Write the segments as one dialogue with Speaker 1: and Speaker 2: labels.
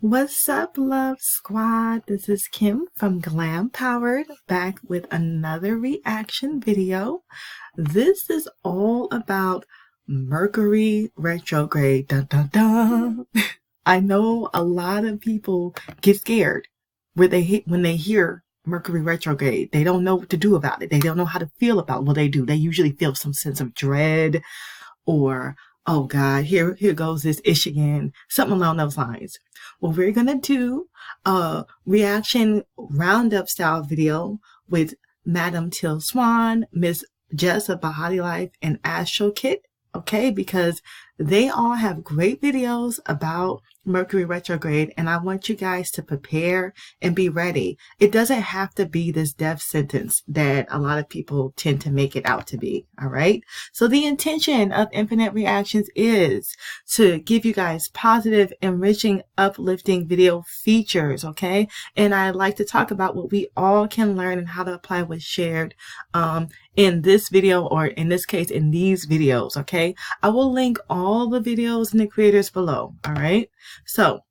Speaker 1: What's up, love squad? This is Kim from GlamPowered, back with another reaction video. This is all about Mercury Retrograde. Dun, dun, dun. I know a lot of people get scared when they hear Mercury Retrograde. They don't know what to do about it. They don't know how to feel about what they do. They usually feel some sense of dread or, oh God, here goes this ish again, something along those lines. Well, we're going to do a reaction roundup style video with Madam Teal Swan, Miss Jess of Behati Life, and Astrokit, okay? Because they all have great videos about Mercury Retrograde, and I want you guys to prepare and be ready. It doesn't have to be this death sentence that a lot of people tend to make it out to be, all right? So the intention of Infinite Reactions is to give you guys positive, enriching, uplifting video features, okay? And I like to talk about what we all can learn and how to apply what's shared in this video, or in this case, in these videos, okay? I will link all the videos and the creators below, all right? So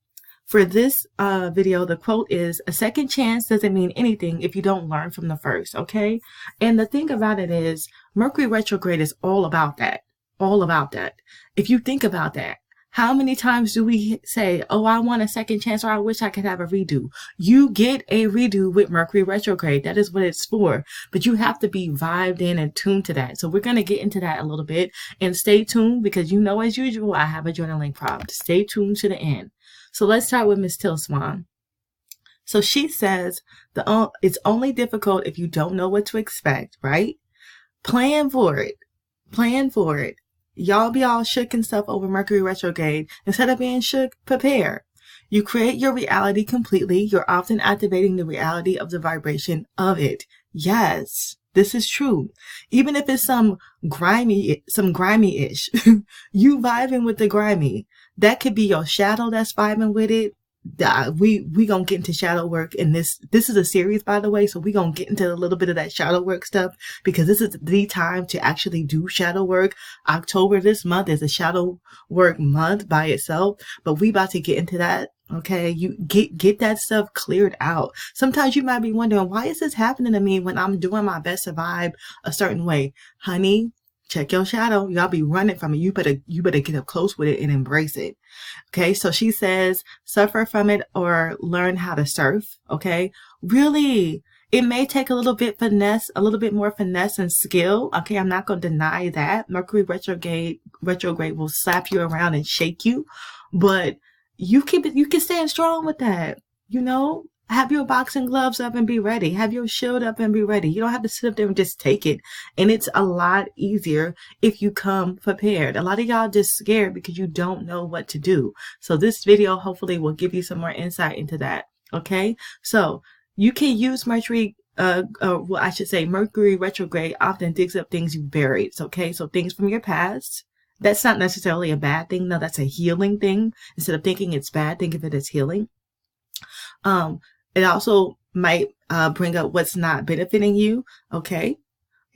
Speaker 1: for this video, the quote is, "A second chance doesn't mean anything if you don't learn from the first," okay? And the thing about it is, Mercury Retrograde is all about that, all about that. If you think about that, how many times do we say, oh, I want a second chance, or I wish I could have a redo? You get a redo with Mercury Retrograde. That is what it's for. But you have to be vibed in and tuned to that. So we're going to get into that a little bit. And stay tuned, because you know, as usual, I have a journaling prompt. Stay tuned to the end. So let's start with Miss Teal Swan. So she says, it's only difficult if you don't know what to expect, right? Plan for it. Plan for it. Y'all be all shook and stuff over Mercury Retrograde. Instead of being shook, prepare. You create your reality completely. You're often activating the reality of the vibration of it. Yes, this is true. Even if it's some grimy-ish, you vibing with the grimy. That could be your shadow that's vibing with it. We gonna get into shadow work in this is a series, by the way, so we gonna get into a little bit of that shadow work stuff, because this is the time to actually do shadow work. October this month is a shadow work month by itself, but we about to get into that. Okay, you get that stuff cleared out. Sometimes you might be wondering, why is this happening to me when I'm doing my best to vibe a certain way? Honey, check your shadow. Y'all be running from it. You better get up close with it and embrace it. Okay, so she says, suffer from it or learn how to surf. Okay, really, it may take a little bit more finesse and skill. Okay, I'm not going to deny that. Mercury retrograde will slap you around and shake you, but you can stand strong with that. You know, have your boxing gloves up and be ready. Have your shield up and be ready. You don't have to sit up there and just take it. And it's a lot easier if you come prepared. A lot of y'all just scared because you don't know what to do. So this video hopefully will give you some more insight into that. Okay, so you can use Mercury Retrograde often digs up things you've buried. Okay, so things from your past. That's not necessarily a bad thing. No, that's a healing thing. Instead of thinking it's bad, think of it as healing. It also might bring up what's not benefiting you. Okay,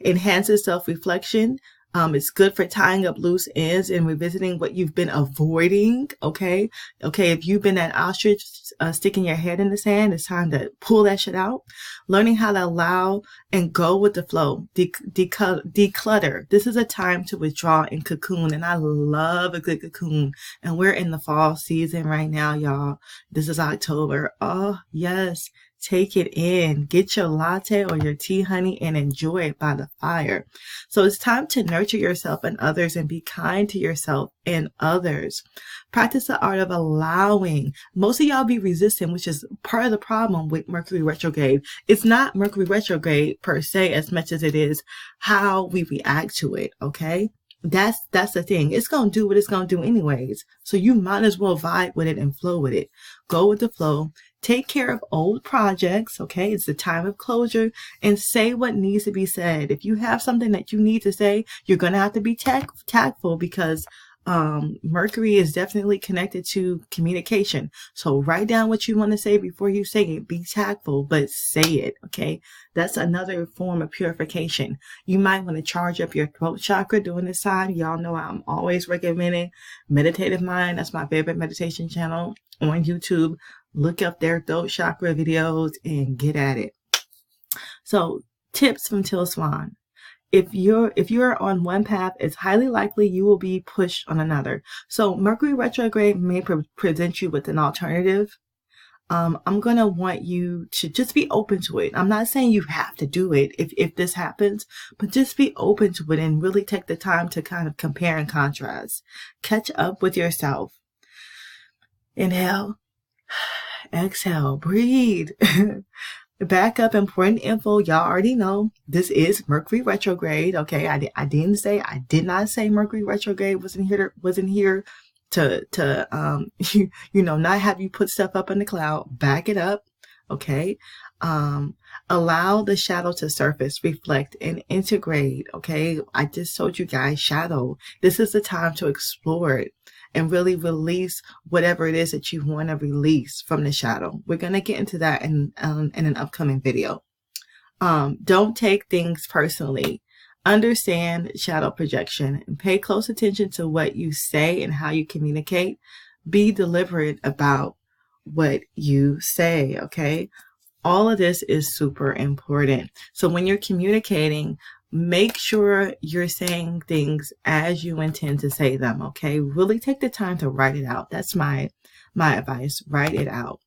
Speaker 1: enhances self-reflection. It's good for tying up loose ends and revisiting what you've been avoiding. Okay, if you've been that ostrich sticking your head in the sand, it's time to pull that shit out. Learning how to allow and go with the flow. Declutter. This is a time to withdraw and cocoon, and I love a good cocoon. And we're in the fall season right now, y'all. This is October. Oh yes. Take it in. Get your latte or your tea, honey, and enjoy it by the fire. So it's time to nurture yourself and others and be kind to yourself and others. Practice the art of allowing. Most of y'all be resistant, which is part of the problem with Mercury Retrograde. It's not Mercury Retrograde per se as much as it is how we react to it, okay? That's the thing. It's going to do what it's going to do anyways. So you might as well vibe with it and flow with it. Go with the flow. Take care of old projects, okay? It's the time of closure, and say what needs to be said. If you have something that you need to say, you're going to have to be tactful, because Mercury is definitely connected to communication. So write down what you want to say before you say it. Be tactful, but say it. Okay. That's another form of purification. You might want to charge up your throat chakra during this time. Y'all know I'm always recommending Meditative Mind. That's my favorite meditation channel on YouTube. Look up their throat chakra videos and get at it. So tips from Teal Swan. If you're on one path, it's highly likely you will be pushed on another. So Mercury retrograde may present you with an alternative. I'm going to want you to just be open to it. I'm not saying you have to do it if this happens, but just be open to it and really take the time to kind of compare and contrast. Catch up with yourself. Inhale, exhale, breathe. Back up important info. Y'all already know this is Mercury retrograde. Okay, I did not say Mercury retrograde wasn't here to not have you put stuff up in the cloud. Back it up. Okay. Allow the shadow to surface, reflect, and integrate. Okay. I just told you guys, shadow. This is the time to explore it and really release whatever it is that you want to release from the shadow. We're going to get into that in an upcoming video. Don't take things personally. Understand shadow projection and pay close attention to what you say and how you communicate. Be deliberate about what you say, okay? All of this is super important. So when you're communicating, make sure you're saying things as you intend to say them, okay? Really take the time to write it out. That's my advice. Write it out.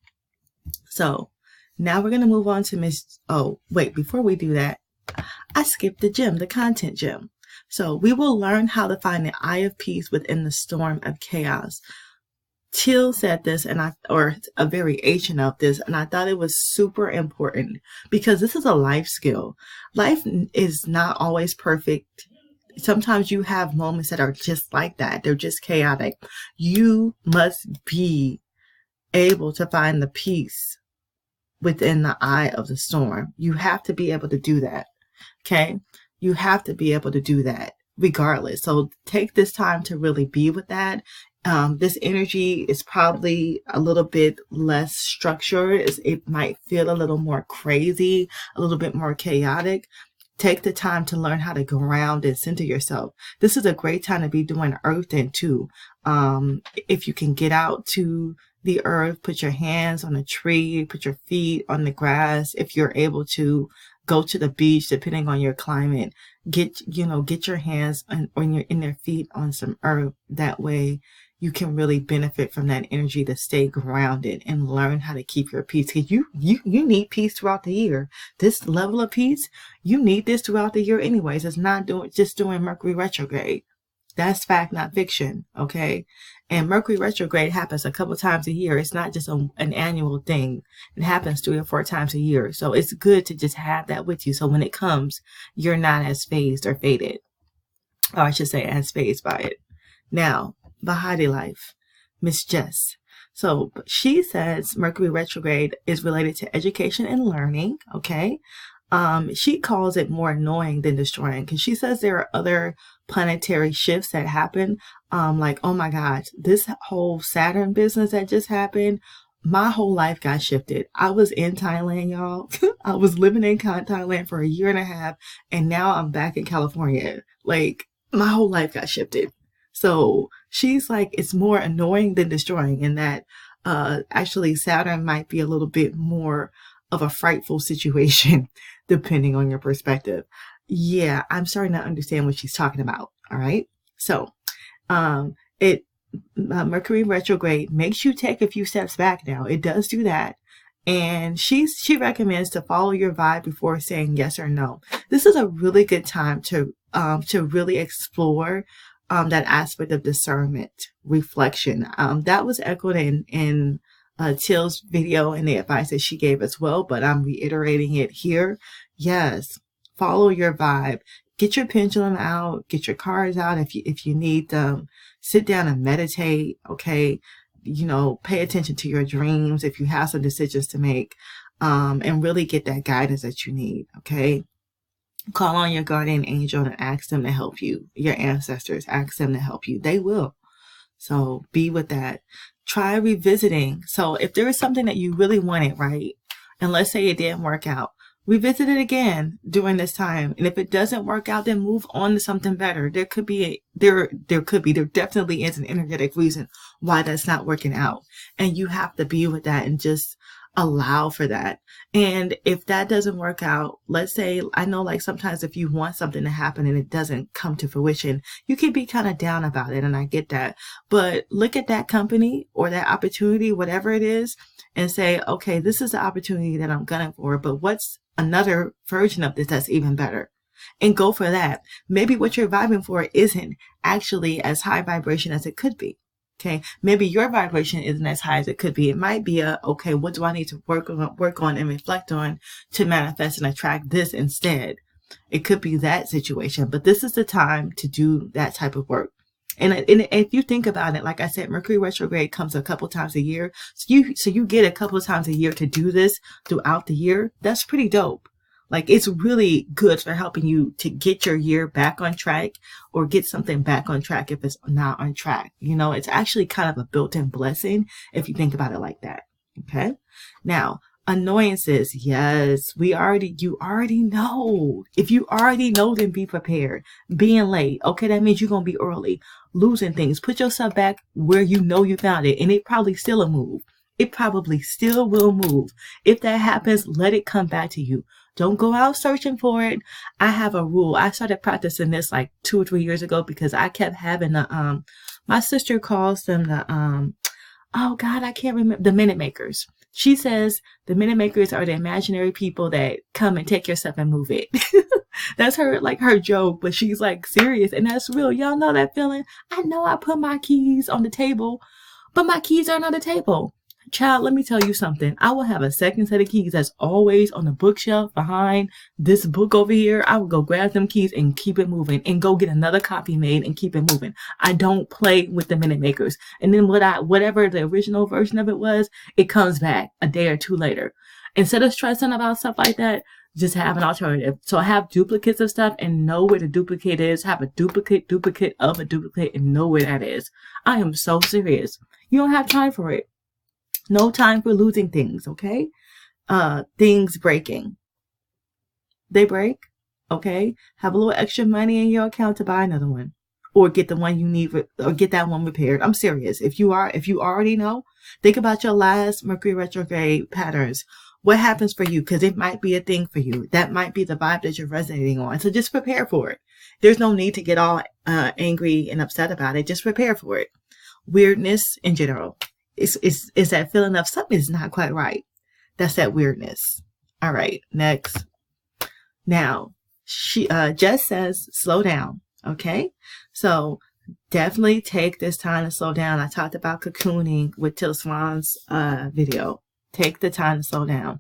Speaker 1: So now we're going to move on to before we do that, I skipped the gem, the content gem. So we will learn how to find the eye of peace within the storm of chaos. Teal said this, or a variation of this, and I thought it was super important because this is a life skill. Life is not always perfect. Sometimes you have moments that are just like that. They're just chaotic. You must be able to find the peace within the eye of the storm. You have to be able to do that. Okay? You have to be able to do that regardless. So take this time to really be with that. This energy is probably a little bit less structured. It might feel a little more crazy, a little bit more chaotic. Take the time to learn how to ground and center yourself. This is a great time to be doing earthing too. If you can get out to the earth, put your hands on a tree, put your feet on the grass. If you're able to go to the beach, depending on your climate, get your hands in their feet on some earth. That way you can really benefit from that energy to stay grounded and learn how to keep your peace. Because you need peace throughout the year. This level of peace, you need this throughout the year anyways. It's not just doing Mercury retrograde. That's fact, not fiction. Okay. And Mercury retrograde happens a couple times a year. It's not just an annual thing. It happens 3 or 4 times a year. So it's good to just have that with you. So when it comes, you're not as phased or faded. Or I should say as phased by it. Now, Behati Life, Miss Jess. So she says Mercury retrograde is related to education and learning. Okay. She calls it more annoying than destroying because she says there are other planetary shifts that happen. Like, oh my God, this whole Saturn business that just happened, my whole life got shifted. I was in Thailand, y'all. I was living in Thailand for 1.5 years, and now I'm back in California. Like, my whole life got shifted. So she's like, it's more annoying than destroying, in that actually Saturn might be a little bit more of a frightful situation, depending on your perspective. Yeah, I'm starting to understand what she's talking about. All right. So Mercury retrograde makes you take a few steps back now. It does do that. And she recommends to follow your vibe before saying yes or no. This is a really good time to really explore that aspect of discernment, reflection. That was echoed in Teal's video and the advice that she gave as well, but I'm reiterating it here. Yes, follow your vibe. Get your pendulum out, get your cards out if you need them. Sit down and meditate, okay? Pay attention to your dreams if you have some decisions to make, and really get that guidance that you need, okay? Call on your guardian angel and ask them to help you. Your ancestors, ask them to help you. They will. So be with that. Try revisiting. So if there is something that you really wanted, right? And let's say it didn't work out, revisit it again during this time. And if it doesn't work out, then move on to something better. There definitely is an energetic reason why that's not working out. And you have to be with that and just allow for that. And if that doesn't work out, let's say, I know like sometimes if you want something to happen and it doesn't come to fruition, you can be kind of down about it. And I get that. But look at that company or that opportunity, whatever it is, and say, okay, this is the opportunity that I'm gunning for, but what's another version of this that's even better? And go for that. Maybe what you're vibing for isn't actually as high vibration as it could be. Okay, maybe your vibration isn't as high as it could be. It might be okay, what do I need to work on and reflect on to manifest and attract this instead? It could be that situation, but this is the time to do that type of work. And if you think about it, like I said, Mercury retrograde comes a couple times a year. So you get a couple of times a year to do this throughout the year. That's pretty dope. Like, it's really good for helping you to get your year back on track or get something back on track if it's not on track. You know, it's actually kind of a built-in blessing if you think about it like that. Okay. Now, annoyances. Yes, you already know. If you already know, then be prepared. Being late. Okay. That means you're going to be early. Losing things. Put yourself back where you know you found it. And it probably still a move. It probably still will move. If that happens, let it come back to you. Don't go out searching for it. I have a rule. I started practicing this like 2 or 3 years ago because I kept having my sister calls them oh God, I can't remember, the minute makers. She says the minute makers are the imaginary people that come and take your stuff and move it. That's her joke, but she's like serious. And that's real. Y'all know that feeling. I know I put my keys on the table, but my keys aren't on the table. Child, let me tell you something. I will have a second set of keys that's always on the bookshelf behind this book over here. I will go grab them keys and keep it moving and go get another copy made and keep it moving. I don't play with the minute makers. And then whatever the original version of it was, it comes back a day or two later. Instead of stressing about stuff like that, just have an alternative. So I have duplicates of stuff and know where the duplicate is. Have a duplicate of a duplicate and know where that is. I am so serious. You don't have time for it. No time for losing things, okay? Things breaking. They break, okay? Have a little extra money in your account to buy another one. Or get the one you need, or get that one repaired. I'm serious. If you already know, think about your last Mercury retrograde patterns. What happens for you? Because it might be a thing for you. That might be the vibe that you're resonating on. So just prepare for it. There's no need to get all angry and upset about it. Just prepare for it. Weirdness in general. It's that feeling of something is not quite right. That's that weirdness. All right, next. Now, Jess says, slow down. Okay, so definitely take this time to slow down. I talked about cocooning with Teal Swan's video. Take the time to slow down.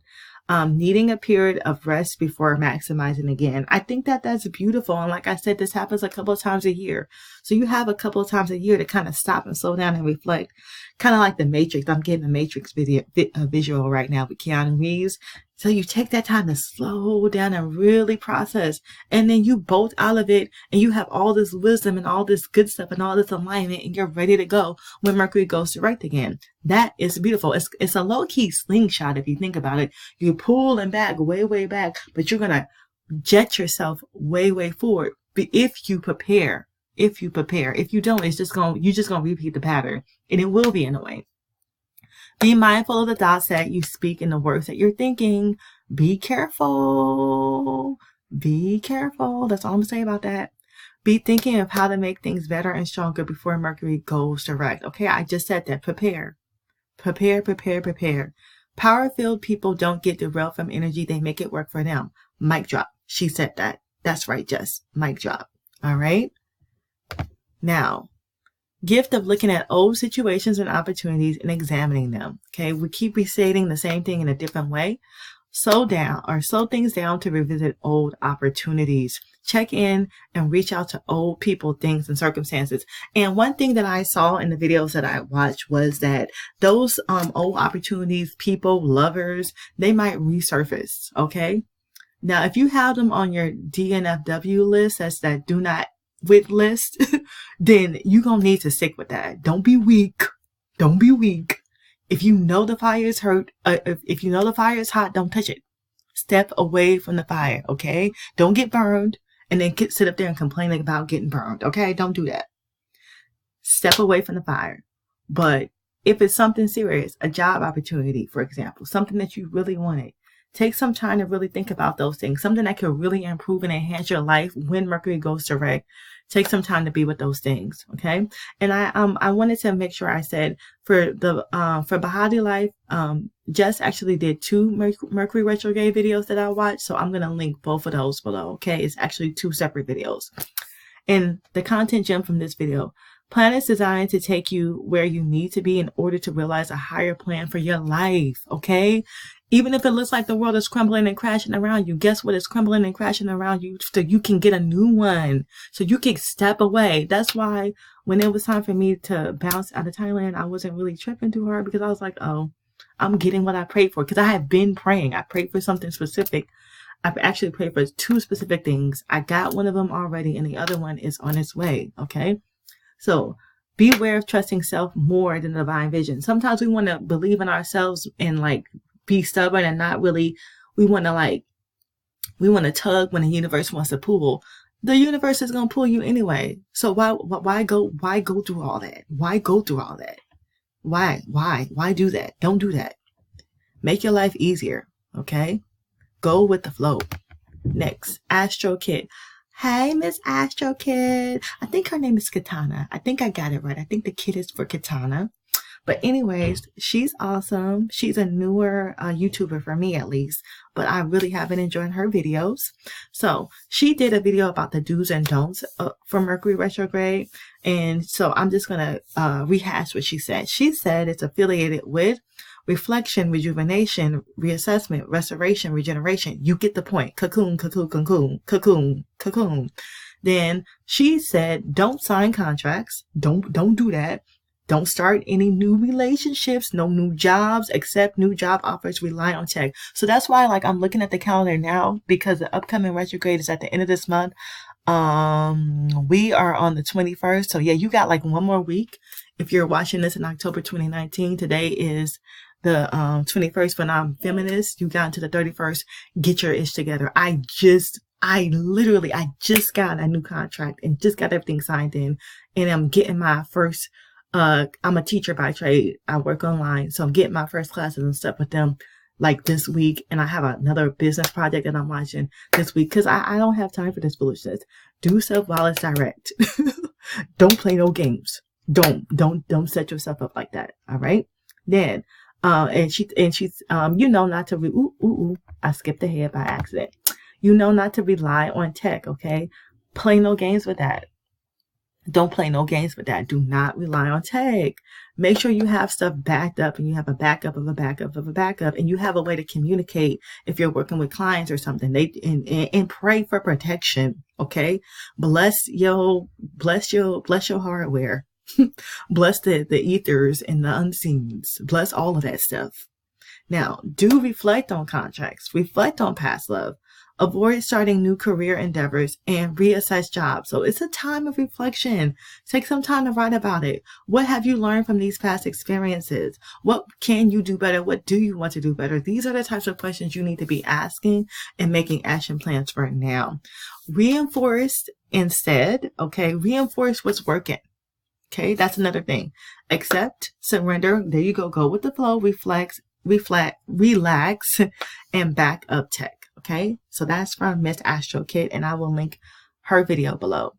Speaker 1: Needing a period of rest before maximizing again. I think that's beautiful. And like I said, this happens a couple of times a year. So you have a couple of times a year to kind of stop and slow down and reflect. Kind of like the Matrix. I'm getting the Matrix visual right now with Keanu Reeves. So you take that time to slow down and really process. And then you bolt out of it and you have all this wisdom and all this good stuff and all this alignment and you're ready to go when Mercury goes direct again. That is beautiful. It's a low-key slingshot if you think about it. You're pulling back, way back, but you're going to jet yourself way forward if you prepare. If you don't, you're just going to repeat the pattern and it will be annoying. Be mindful of the thoughts that you speak and the words that you're thinking. Be careful. Be careful. That's all I'm going to say about that. Be thinking of how to make things better and stronger before Mercury goes direct. Okay, I just said that. Prepare. Power-filled people don't get derailed from energy. They make it work for them. Mic drop. She said that. That's right, Jess. Mic drop. All right. Now, gift of looking at old situations and opportunities and examining them. Okay, we keep restating the same thing in a different way. Slow things down to revisit old opportunities. Check in and reach out to old people, things, and circumstances. And one thing that I saw in the videos that I watched was that those old opportunities, people, lovers, they might resurface. Okay. Now, if you have them on your DNFW list, that's that do not with list, then you're going to need to stick with that. Don't be weak. Don't be weak. If you know the fire is if you know the fire is hot, don't touch it. Step away from the fire, okay? Don't get burned and then sit up there and complain about getting burned, okay? Don't do that. Step away from the fire. But if it's something serious, a job opportunity, for example, something that you really wanted, take some time to really think about those things. Something that could really improve and enhance your life when Mercury goes direct. Take some time to be with those things, okay? And I wanted to make sure I said for Behati Life, Jess actually did 2 Mercury Retrograde videos that I watched, so I'm gonna link both of those below, okay? It's actually 2 separate videos. And the content gem from this video: planets designed to take you where you need to be in order to realize a higher plan for your life, okay? Even if it looks like the world is crumbling and crashing around you, guess what? It's crumbling and crashing around you so you can get a new one, so you can step away. That's why when it was time for me to bounce out of Thailand, I wasn't really tripping too hard, because I was like, oh, I'm getting what I prayed for, because I have been praying. I prayed for something specific. I've actually prayed for 2 specific things. I got one of them already, and the other one is on its way, okay? So beware of trusting self more than the divine vision. Sometimes we want to believe in ourselves and like be stubborn and not really, we want to tug when the universe wants to pull. The universe is going to pull you anyway. So why go through all that? Why go through all that? Why do that? Don't do that. Make your life easier, okay? Go with the flow. Next, Astrokit. Hey, Miss Astrokit. I think her name is Katana. I think I got it right. I think the kid is for Katana. But anyways, she's awesome. She's a newer YouTuber for me, at least. But I really have been enjoying her videos. So she did a video about the do's and don'ts for Mercury Retrograde. And so I'm just going to rehash what she said. She said it's affiliated with reflection, rejuvenation, reassessment, restoration, regeneration. You get the point. Cocoon, cocoon, cocoon, cocoon, cocoon. Then she said, don't sign contracts. Don't do that. Don't start any new relationships, no new jobs, except new job offers rely on tech. So that's why, like, I'm looking at the calendar now, because the upcoming retrograde is at the end of this month. We are on the 21st. So yeah, you got like 1 more week. If you're watching this in October 2019, today is the 21st, but I'm feminist. You got to the 31st. Get your ish together. I just got a new contract and just got everything signed in, and I'm getting my first, I'm a teacher by trade. I work online. So I'm getting my first classes and stuff with them like this week. And I have another business project that I'm watching this week, because I don't have time for this foolishness. Do stuff while it's direct. Don't play no games. Don't set yourself up like that. All right. Then, and she's, you know, not to, I skipped ahead by accident. You know, not to rely on tech. Okay. Play no games with that. Don't play no games with that. Do not rely on tech. Make sure you have stuff backed up, and you have a backup of a backup of a backup, and you have a way to communicate if you're working with clients or something. And pray for protection. Okay. Bless your hardware. Bless the ethers and the unseens. Bless all of that stuff. Now, do reflect on contracts. Reflect on past love. Avoid starting new career endeavors and reassess jobs. So it's a time of reflection. Take some time to write about it. What have you learned from these past experiences? What can you do better? What do you want to do better? These are the types of questions you need to be asking and making action plans for now. Reinforce instead. Okay. Reinforce what's working. Okay. That's another thing. Accept, surrender. There you go. Go with the flow. Reflect, relax, and back up tech. Okay, so that's from Miss Astrokit, and I will link her video below.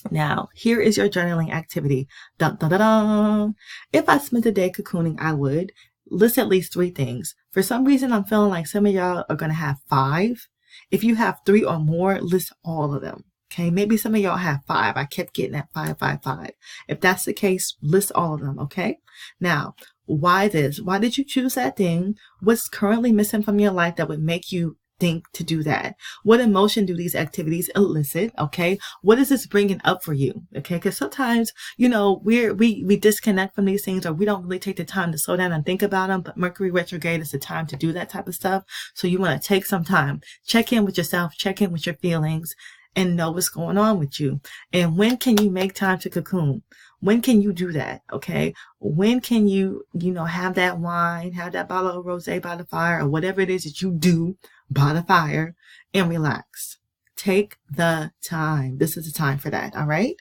Speaker 1: Now, here is your journaling activity. Dun, dun, dun, dun. If I spent a day cocooning, I would list at least 3 things. For some reason, I'm feeling like some of y'all are going to have 5. If you have 3 or more, list all of them. Okay, maybe some of y'all have 5. I kept getting that 5, 5, 5. If that's the case, list all of them. Okay, now, why this? Why did you choose that thing? What's currently missing from your life that would make you think to do that? What emotion do these activities elicit? Okay, what is this bringing up for you? Okay, because sometimes, you know, we disconnect from these things, or we don't really take the time to slow down and think about them. But Mercury retrograde is the time to do that type of stuff. So you want to take some time, check in with yourself, check in with your feelings, and know what's going on with you. And when can you make time to cocoon? When can you do that? Okay. When can you, have that wine, have that bottle of rosé by the fire, or whatever it is that you do by the fire, and relax. Take the time. This is the time for that. All right.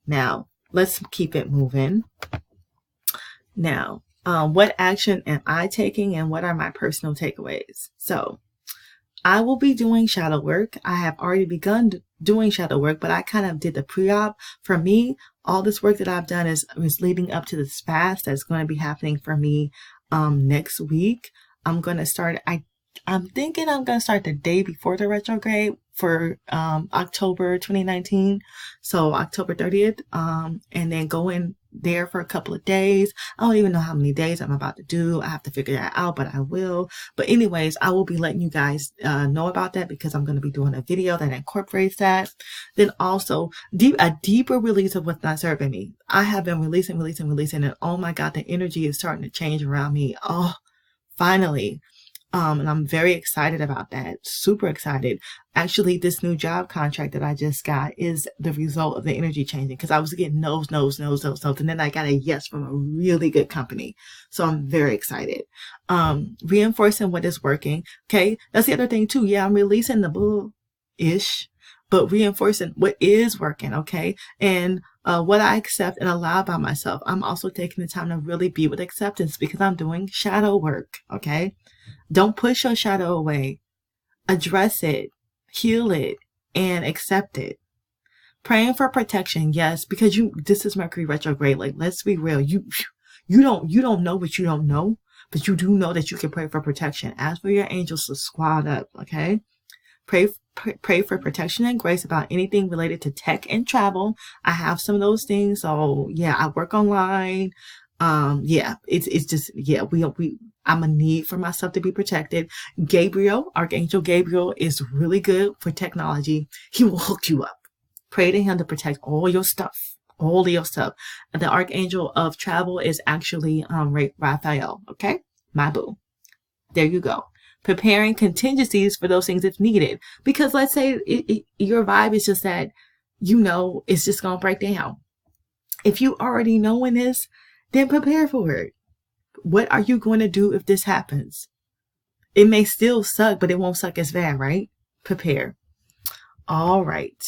Speaker 1: Now let's keep it moving. Now, what action am I taking and what are my personal takeaways? So I will be doing shadow work. I have already begun doing shadow work, but I kind of did the pre-op. For me, all this work that I've done is leading up to this fast that's going to be happening for me next week. I'm going to start, I'm thinking I'm going to start the day before the retrograde for October 2019. So October 30th, and then go in there for a couple of days. I don't even know how many days I'm about to do. I have to figure that out, but I will. But anyways, I will be letting you guys know about that because I'm going to be doing a video that incorporates that. Then also a deeper release of what's not serving me. I have been releasing, and oh my God, the energy is starting to change around me. Oh, finally. And I'm very excited about that. Super excited. Actually, this new job contract that I just got is the result of the energy changing, because I was getting no's. And then I got a yes from a really good company. So I'm very excited. Reinforcing what is working. Okay. That's the other thing too. Yeah, I'm releasing the bull-ish, but reinforcing what is working. Okay. And what I accept and allow by myself. I'm also taking the time to really be with acceptance because I'm doing shadow work. Okay. Don't push your shadow away. Address it, heal it, and accept it. Praying for protection, yes, because this is Mercury retrograde. Like, let's be real. You don't know what you don't know, but you do know that you can pray for protection. Ask for your angels to squad up, okay? Pray for protection and grace about anything related to tech and travel. I have some of those things. So yeah, I work online. Yeah, it's just, yeah, I'm a need for myself to be protected. Gabriel, Archangel Gabriel, is really good for technology. He will hook you up. Pray to him to protect all your stuff. All of your stuff. The Archangel of travel is actually Raphael. Okay? My boo. There you go. Preparing contingencies for those things if needed. Because let's say your vibe is just that, it's just going to break down. If you already knowing this, then prepare for it. What are you going to do if this happens? It may still suck, but it won't suck as bad, right? Prepare. All right.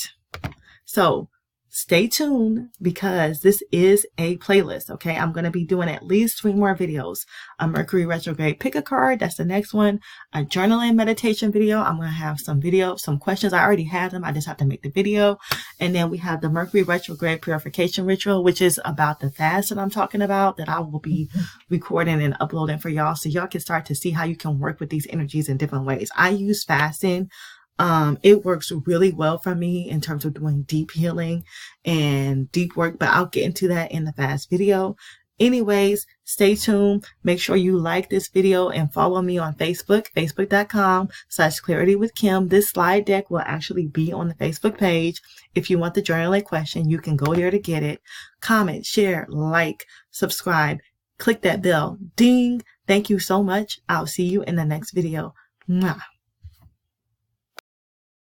Speaker 1: So stay tuned because this is a playlist. Okay. I'm going to be doing at least 3 more videos. A Mercury retrograde pick a card. That's the next one. A journaling meditation video. I'm going to have some questions. I already have them. I just have to make the video. And then we have the Mercury retrograde purification ritual, which is about the fast that I'm talking about, that I will be recording and uploading for y'all. So y'all can start to see how you can work with these energies in different ways. I use fasting. It works really well for me in terms of doing deep healing and deep work, but I'll get into that in the fast video. Anyways, stay tuned. Make sure you like this video and follow me on Facebook, facebook.com/claritywithkim. This slide deck will actually be on the Facebook page. If you want the journaling question, you can go there to get it. Comment, share, like, subscribe, click that bell. Ding. Thank you so much. I'll see you in the next video. Mwah.